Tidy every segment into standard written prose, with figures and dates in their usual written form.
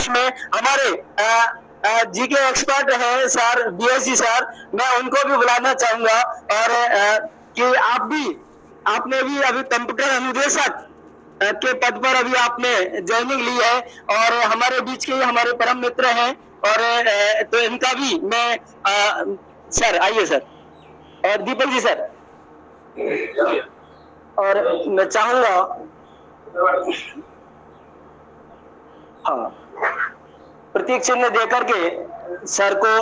बीच में हमारे GK expert हैं सर बीएससी सर, मैं उनको भी बुलाना चाहूंगा। और कि आपने भी अभी कंप्यूटर अनुदेशक के पद पर अभी आपने ज्वाइनिंग ली है, और हमारे बीच के हमारे परम मित्र हैं। और तो इनका भी मैं सर आइए सर, और दीपक जी सर, और मैं चाहूंगा हाँ प्रतीक चिन्ह देकर के सर को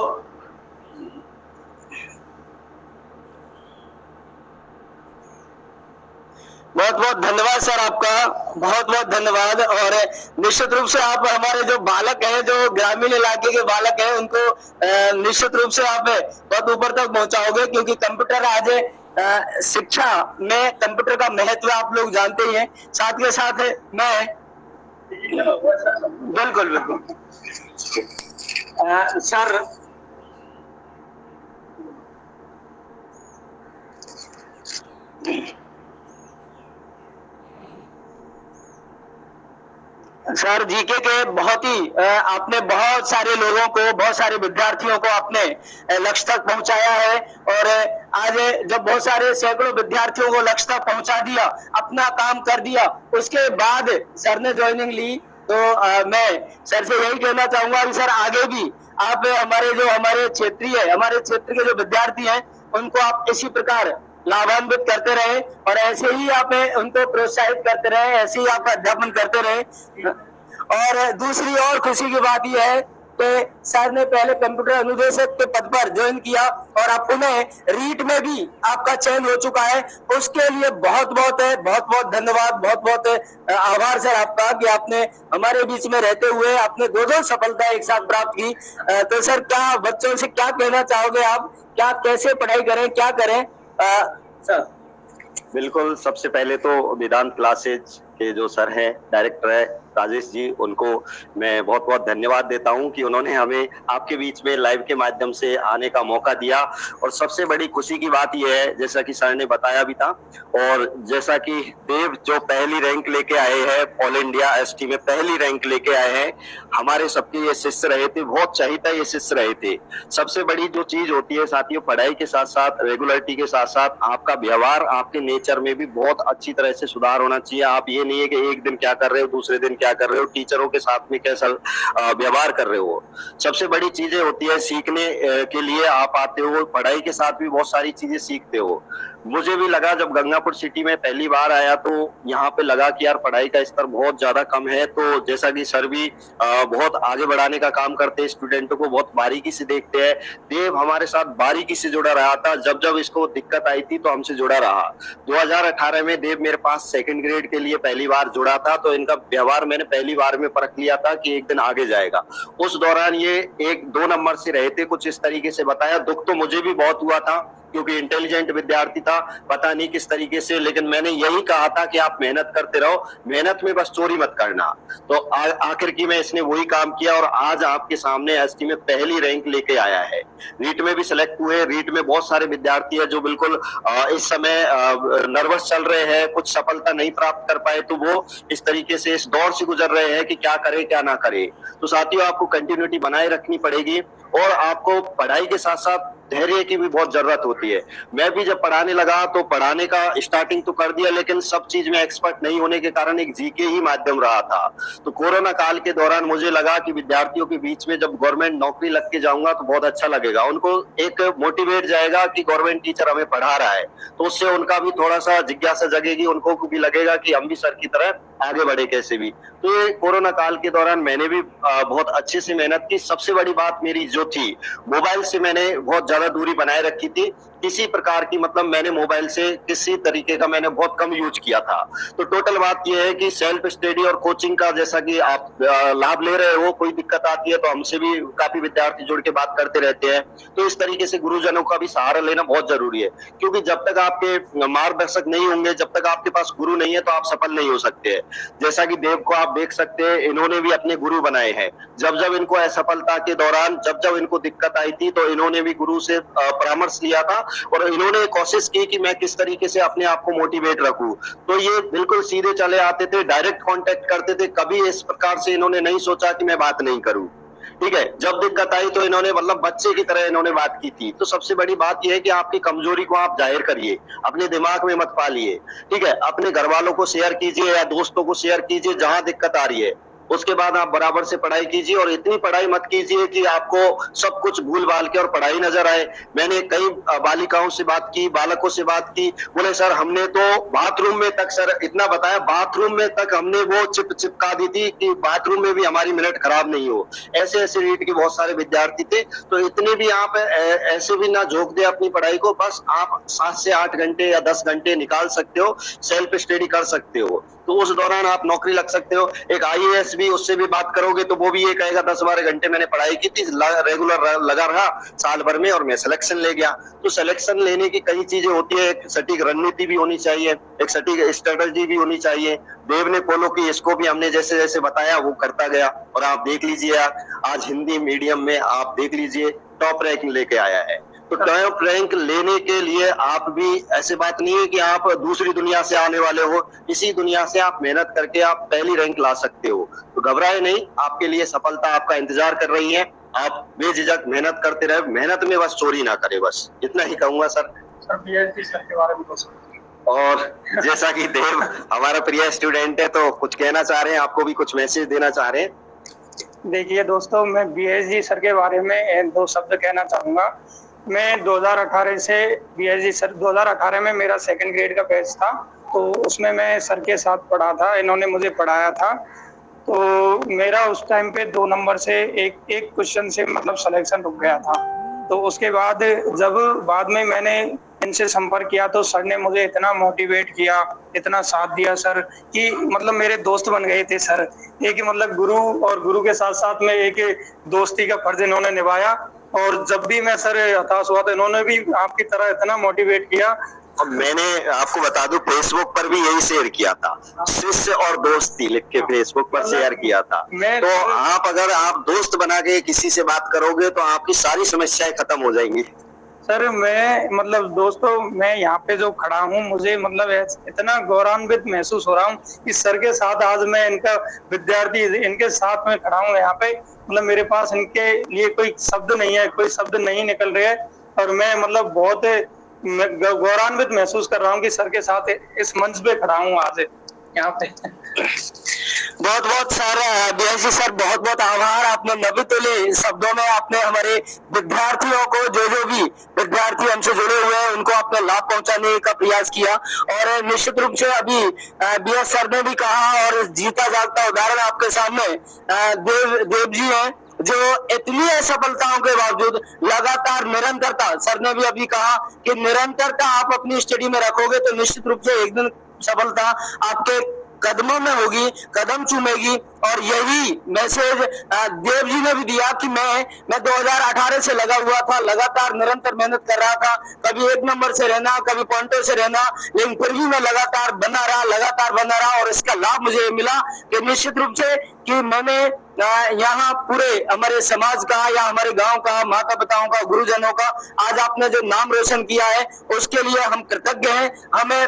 बहुत बहुत धन्यवाद सर, आपका बहुत बहुत धन्यवाद। और निश्चित रूप से आप हमारे जो बालक हैं, जो ग्रामीण इलाके के बालक हैं, उनको निश्चित रूप से आप बहुत ऊपर तक पहुंचाओगे, क्योंकि कंप्यूटर आज शिक्षा में कंप्यूटर का महत्व आप लोग जानते ही हैं। साथ के साथ मैं बिल्कुल बिल्कुल सर सर जीके के बहुत ही आपने बहुत सारे लोगों को, बहुत सारे विद्यार्थियों को अपने लक्ष्य तक पहुंचाया है। और आज जब बहुत सारे सैकड़ों विद्यार्थियों को लक्ष्य तक पहुंचा दिया, अपना काम कर दिया, उसके बाद सर ने ज्वाइनिंग ली, तो मैं सर से यही कहना चाहूंगा कि सर आगे भी आप हमारे क्षेत्र के जो विद्यार्थी हैं, उनको आप इसी प्रकार लाभान्वित करते रहे, और ऐसे ही आप उनको प्रोत्साहित करते रहे, ऐसे ही आप अध्यापन करते रहे। और दूसरी और खुशी की बात यह है कि सर ने पहले कंप्यूटर अनुदेशक के पद पर ज्वाइन किया, और अब पुनः रीट में भी आपका चयन हो चुका है। उसके लिए बहुत बहुत धन्यवाद, बहुत बहुत आभार सर आपका, कि आपने हमारे बीच में रहते हुए आपने दो सफलता एक साथ प्राप्त की। तो सर क्या बच्चों से क्या कहना चाहोगे आप, क्या कैसे पढ़ाई करें, क्या करें सर? बिल्कुल, सबसे पहले तो वेदांत क्लासेज के जो सर हैं, डायरेक्टर है राजेश जी, उनको मैं बहुत बहुत धन्यवाद देता हूं कि उन्होंने हमें आपके बीच में लाइव के माध्यम से आने का मौका दिया। और सबसे बड़ी खुशी की बात यह है, जैसा कि सर ने बताया भी था, और जैसा कि देव जो पहली रैंक लेके आए हैं, ऑल इंडिया एसटी में पहली रैंक लेके आए हैं, हमारे सबके ये शिष्य रहे थे, बहुत चहिता ये शिष्य रहे थे। सबसे बड़ी जो चीज होती है साथियों, पढ़ाई के साथ साथ, रेगुलरिटी के साथ साथ आपका व्यवहार, आपके नेचर में भी बहुत अच्छी तरह से सुधार होना चाहिए। आप ये नहीं है कि एक दिन क्या कर रहे हो, दूसरे दिन क्या कर रहे हो, टीचरों के साथ में कैसा व्यवहार कर रहे हो। सबसे बड़ी चीजें होती है सीखने के लिए आप आते हो, पढ़ाई के साथ भी बहुत सारी चीजें सीखते हो। मुझे भी लगा जब गंगापुर सिटी में पहली बार आया, तो यहाँ पे लगा कि यार पढ़ाई का स्तर बहुत ज्यादा कम है। तो जैसा कि सर भी बहुत आगे बढ़ाने का काम करते हैं, स्टूडेंटों को बहुत बारीकी से देखते हैं। देव हमारे साथ बारीकी से जुड़ा रहा था, जब जब इसको दिक्कत आई थी तो हमसे जुड़ा रहा। 2018 में देव मेरे पास सेकंड ग्रेड के लिए पहली बार जुड़ा था, तो इनका व्यवहार मैंने पहली बार में परख लिया था कि एक दिन आगे जाएगा। उस दौरान ये 1-2 नंबर से रहे थे, कुछ इस तरीके से बताया। दुख तो मुझे भी बहुत हुआ था, क्योंकि इंटेलिजेंट विद्यार्थी था, पता नहीं किस तरीके से, लेकिन मैंने यही कहा था कि आप मेहनत करते रहो, मेहनत में बस चोरी मत करना। तो आखिर की में इसने वही काम किया, और आज आपके सामने एसटी में पहली रैंक लेके आया है। रीट में भी सिलेक्ट हुए। रीट में बहुत सारे विद्यार्थी है जो बिल्कुल इस समय नर्वस चल रहे हैं, कुछ सफलता नहीं प्राप्त कर पाए, तो वो इस तरीके से इस दौर से गुजर रहे हैं कि क्या करे क्या ना करे। तो साथियों, आपको कंटिन्यूटी बनाए रखनी पड़ेगी, और आपको पढ़ाई के साथ साथ धैर्य की भी बहुत जरूरत होती है। मैं भी जब पढ़ाने लगा तो पढ़ाने का स्टार्टिंग तो कर दिया, लेकिन सब चीज में एक्सपर्ट नहीं होने के कारण एक जीके ही माध्यम रहा था। तो कोरोना काल के दौरान मुझे लगा कि विद्यार्थियों के बीच में जब गवर्नमेंट नौकरी लग के जाऊंगा तो बहुत अच्छा लगेगा, उनको एक मोटिवेट जाएगा कि गवर्नमेंट टीचर हमें पढ़ा रहा है, तो उससे उनका भी थोड़ा सा जिज्ञासा जगेगी, उनको भी लगेगा कि हम भी सर की तरह आगे बढ़े कैसे भी। तो ये कोरोना काल के दौरान मैंने भी बहुत अच्छे से मेहनत की। सबसे बड़ी बात मेरी जो थी, मोबाइल से मैंने बहुत ज्यादा दूरी बनाए रखी थी। किसी प्रकार की मतलब मैंने मोबाइल से किसी तरीके का मैंने बहुत कम यूज किया था। तो टोटल बात यह है कि सेल्फ स्टडी और कोचिंग का जैसा कि आप लाभ ले रहे हो, कोई दिक्कत आती है तो हमसे भी काफी विद्यार्थी जुड़ के बात करते रहते हैं। तो इस तरीके से गुरुजनों का भी सहारा लेना बहुत जरूरी है, क्योंकि जब तक आपके मार्गदर्शक नहीं होंगे, जब तक आपके पास गुरु नहीं है, तो आप सफल नहीं हो सकते हैं। जैसा कि देव को आप देख सकते हैं, इन्होंने भी अपने गुरु बनाए हैं। जब जब इनको असफलता के दौरान, जब जब इनको दिक्कत आई थी, तो इन्होंने भी गुरु से परामर्श लिया था, और इन्होंने कोशिश की कि मैं किस तरीके से अपने आप को मोटिवेट रखूं। तो ये बिल्कुल सीधे चले आते थे, डायरेक्ट कांटेक्ट करते थे, कभी इस प्रकार से इन्होंने नहीं सोचा कि मैं बात नहीं करूं। ठीक है, जब दिक्कत आई तो इन्होंने मतलब बच्चे की तरह इन्होंने बात की थी। तो सबसे बड़ी बात यह है कि आपकी कमजोरी को आप जाहिर करिए, अपने दिमाग में मत पालिए। ठीक है, अपने घर वालों को शेयर कीजिए या दोस्तों को शेयर कीजिए जहां दिक्कत आ रही है। उसके बाद आप बराबर से पढ़ाई कीजिए और इतनी पढ़ाई मत कीजिए कि आपको सब कुछ भूल भाल के और पढ़ाई नजर आए। मैंने कई बालिकाओं से बात की, बालकों से बात की, बोले सर हमने तो बाथरूम में तक सर इतना बताया, बाथरूम में तक हमने वो चिपका दी थी कि बाथरूम में भी हमारी मिनट खराब नहीं हो। ऐसे ऐसे रीट के बहुत सारे विद्यार्थी थे। तो इतने भी आप ऐसे भी ना झोंक दे अपनी पढ़ाई को, बस आप 7 से 8 घंटे या 10 घंटे निकाल सकते हो, सेल्फ स्टडी कर सकते हो, तो उस दौरान आप नौकरी लग सकते हो। एक आईएएस भी, उससे भी बात करोगे तो वो भी ये कहेगा 10-12 घंटे मैंने पढ़ाई की थी, रेगुलर लगा रहा साल भर में और मैं सिलेक्शन ले गया। तो सिलेक्शन लेने की कई चीजें होती है, एक सटीक रणनीति भी होनी चाहिए, एक सटीक स्ट्रेटजी भी होनी चाहिए। देव ने फॉलो की, इसको भी हमने जैसे जैसे बताया वो करता गया। और आप देख लीजिए आज हिंदी मीडियम में आप देख लीजिए टॉप रैंक लेके आया है। तो टॉप रैंक लेने के लिए आप भी, ऐसे बात नहीं है कि आप दूसरी दुनिया से आने वाले हो, इसी दुनिया से आप मेहनत करके आप पहली रैंक ला सकते हो। तो घबराए नहीं, आपके लिए सफलता आपका इंतजार कर रही है। आप बेझिझक मेहनत करते रहे, मेहनत में बस चोरी ना करे, बस इतना ही कहूंगा सर। सर पीएचडी सर के बारे में कुछ। और जैसा कि देव हमारा प्रिय स्टूडेंट है तो कुछ कहना चाह रहे हैं, आपको भी कुछ मैसेज देना चाह रहे हैं। देखिए दोस्तों, मैं बीएसजी सर के बारे में 2 शब्द कहना चाहूँगा। मैं 2018 से बीएसजी सर 2018 में मेरा 2nd ग्रेड का बैच था, तो उसमें मैं सर के साथ पढ़ा था, इन्होंने मुझे पढ़ाया था। तो मेरा उस टाइम पे 2 नंबर से एक क्वेश्चन से मतलब सिलेक्शन रुक गया था। तो उसके बाद जब बाद में मैंने इनसे संपर्क किया तो सर ने मुझे इतना मोटिवेट किया, इतना साथ दिया सर, कि मतलब मेरे दोस्त बन गए थे सर। एक मतलब गुरु, और गुरु के साथ साथ में एक दोस्ती का फर्ज इन्होंने निभाया। और जब भी मैं सर हताश हुआ तो इन्होंने भी आपकी तरह इतना मोटिवेट किया। और मैंने आपको बता दूं, फेसबुक पर भी यही शेयर किया था, शिष्य और दोस्ती लिख के फेसबुक पर शेयर किया था। तो आप अगर आप दोस्त बना के किसी से बात करोगे तो आपकी सारी समस्याएं खत्म हो जाएंगी। सर मैं मतलब दोस्तों, मैं यहाँ पे जो खड़ा हूँ, मुझे मतलब इतना गौरवान्वित महसूस हो रहा हूँ कि सर के साथ आज मैं इनका विद्यार्थी, इनके साथ में खड़ा हूँ यहाँ पे। मतलब मेरे पास इनके लिए कोई शब्द नहीं है, कोई शब्द नहीं निकल रहे हैं। और मैं मतलब बहुत गौरवान्वित महसूस कर रहा हूँ कि सर के साथ इस मंच पे खड़ा हूँ आज यहाँ पे। बहुत बहुत सर बीएसजी सर, बहुत बहुत आभार। आपने नबी तुले शब्दों में आपने हमारे विद्यार्थियों को, जो भी विद्यार्थी हमसे जुड़े हुए हैं, उनको आपने लाभ पहुंचाने का प्रयास किया। और निश्चित रूप से अभी बीएस सर ने भी कहा, और जीता जागता उदाहरण आपके सामने देव जी हैं, जो इतनी असफलताओं के बावजूद लगातार निरंतरता, सर ने भी अभी कहा कि निरंतरता आप अपनी स्टडी में रखोगे तो निश्चित रूप से एक दिन सफलता आपके कदमों में होगी, कदम चूमेगी। और यही मैसेज देव जी ने भी दिया कि मैं 2018 से लगा हुआ था, लगातार निरंतर मेहनत कर रहा था, कभी 1 नंबर से रहना, कभी पॉइंटों से रहना, लेकिन फिर भी मैं लगातार बना रहा, लगातार बना रहा। और इसका लाभ मुझे मिला कि निश्चित रूप से कि मैंने यहाँ पूरे हमारे समाज का या हमारे गांव का, माता पिताओं का, गुरुजनों का आज आपने जो नाम रोशन किया है उसके लिए हम कृतज्ञ हैं। हमें